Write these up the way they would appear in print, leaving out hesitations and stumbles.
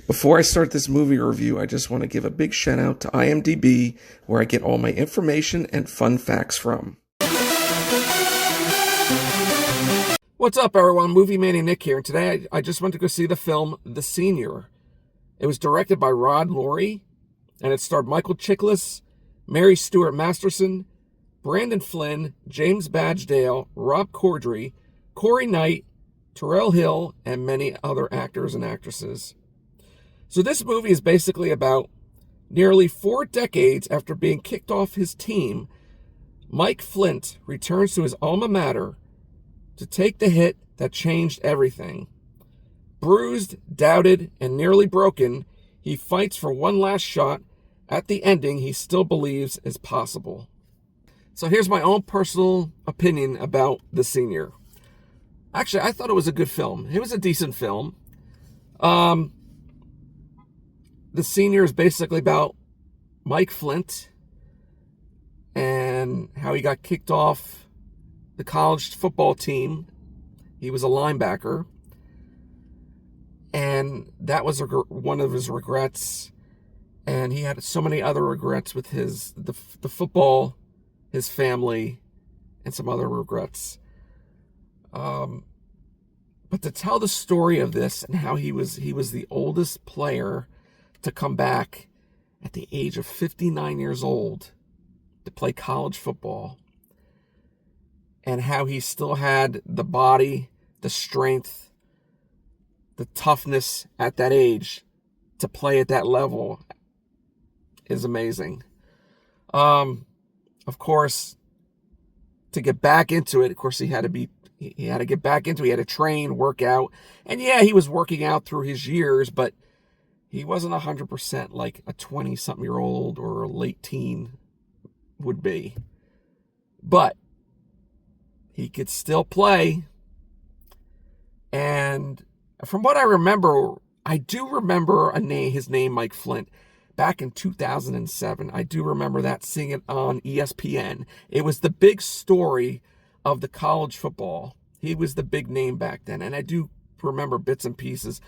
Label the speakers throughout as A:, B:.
A: Before I start this movie review, I just want to give a big shout out to IMDb, where I get all my information and fun facts from. What's up, everyone? Movie Maniac Nick here, and today I just went to go see the film The Senior. It was directed by Lurie, and it starred Michael Chiklis, Mary Stuart Masterson, Brandon Flynn, James Badgedale, Rob Corddry, Corey Knight, Terayle Hill, and many other actors and actresses. So this movie is basically about nearly 4 decades after being kicked off his team, Mike Flynt returns to his alma mater to take the hit that changed everything. Bruised, doubted, and nearly broken, he fights for one last shot at the ending he still believes is possible. So here's my own personal opinion about The Senior. Actually, I thought it was a good film. It was a decent film. The Senior is basically about Mike Flynt and how he got kicked off the college football team. He was a linebacker, and that was one of his regrets. And he had so many other regrets with the football, his family, and some other regrets. But to tell the story of this and how he was the oldest player to come back at the age of 59 years old to play college football, and how he still had the body, the strength, the toughness at that age to play at that level is amazing. Of course, to get back into it, of course, he had to get back into it. He had to train, work out. And yeah, he was working out through his years, but he wasn't 100% like a 20-something-year-old or a late teen would be. But he could still play. And from what I remember, I do remember his name, Mike Flynt, back in 2007. I do remember that, seeing it on ESPN. It was the big story of the college football. He was the big name back then. And I do remember bits and pieces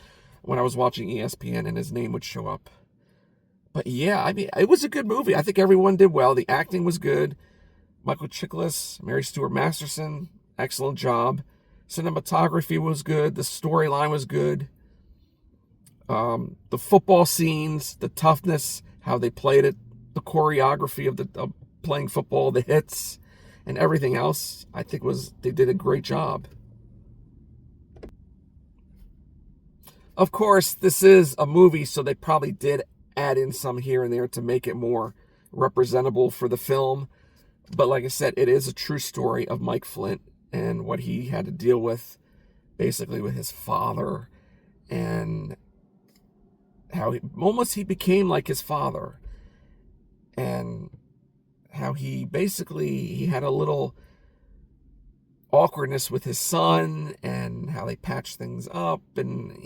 A: when I was watching ESPN and his name would show up. But yeah, I mean, it was a good movie. I think everyone did well. The acting was good. Michael Chiklis, Mary Stuart Masterson, excellent job. Cinematography was good. The storyline was good. The football scenes, the toughness, how they played it, the choreography of playing football, the hits, and everything else, I think they did a great job. Of course, this is a movie, so they probably did add in some here and there to make it more representable for the film. But like I said, it is a true story of Mike Flynt and what he had to deal with, basically with his father, and how he became like his father, and how he had a little awkwardness with his son, and how they patched things up, and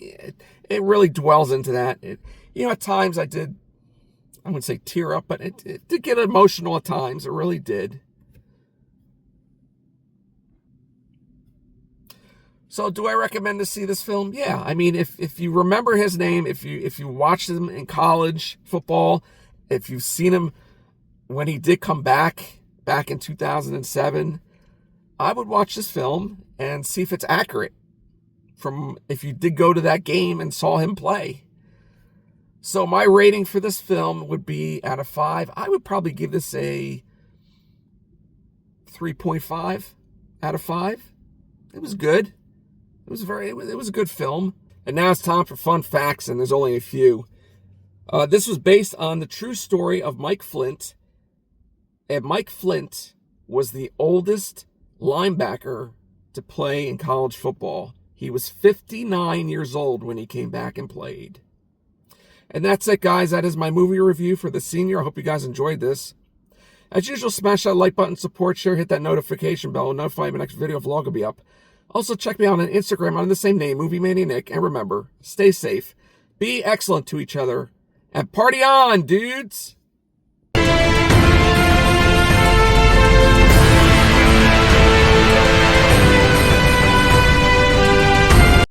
A: it really dwells into that. At times I wouldn't say tear up, but it did get emotional at times. It really did. So do I recommend to see this film? Yeah. I mean, if you remember his name, if you watched him in college football, if you've seen him when he did come back in 2007, I would watch this film and see if it's accurate from if you did go to that game and saw him play. So my rating for this film would be, out of 5, I would probably give this a 3.5 out of 5. It was good. It was a good film. And now it's time for fun facts, and there's only a few. This was based on the true story of Mike Flynt. And Mike Flynt was the oldest linebacker to play in college football. He was 59 years old when he came back and played. And that's it, guys. That is my movie review for The Senior. I hope you guys enjoyed this. As usual, smash that like button, support, share, hit that notification bell, and notify me when my next video vlog will be up. Also, check me out on Instagram under the same name, Movie Maniac Nick. And remember, stay safe, be excellent to each other, and party on, dudes!